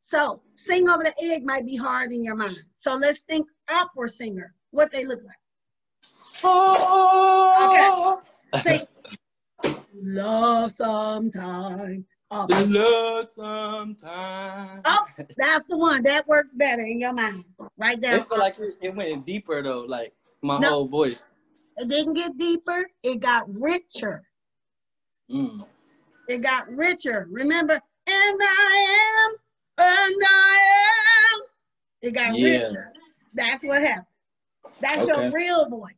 So sing over the egg might be hard in your mind. So let's think opera singer, what they look like. Oh. Okay. Sing. Love sometime. Love sometime. Oh, that's the one. That works better in your mind. Right down. It feel like it went deeper though, like my whole voice. It didn't get deeper. It got richer. It got richer. Remember, and I am. It got richer. That's what happened. That's your real voice.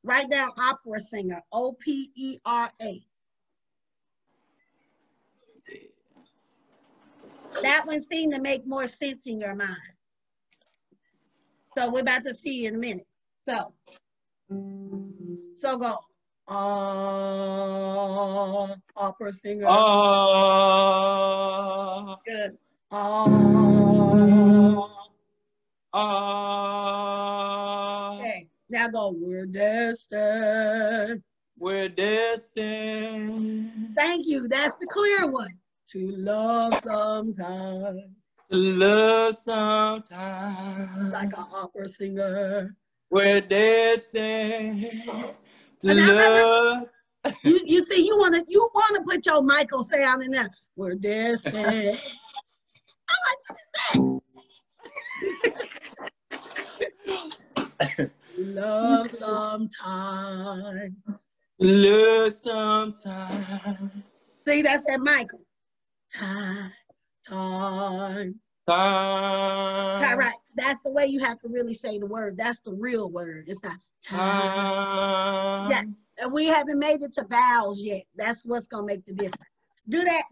Write down opera singer. O-P-E-R-A. That one seemed to make more sense in your mind. So we're about to see in a minute. So go. Opera singer. Good. Okay. Now go. We're destined. We're destined. Thank you. That's the clear one. To love sometime. To love sometime. Like an opera singer. We're destined to love. You see, you wanna put your Michael sound in there. We're destined. I'm like, what is that? Love sometime. Love sometime. See, that's that Michael. Time. All right. That's the way you have to really say the word. That's the real word. It's not time. Yeah. And we haven't made it to vowels yet. That's what's gonna make the difference. Do that.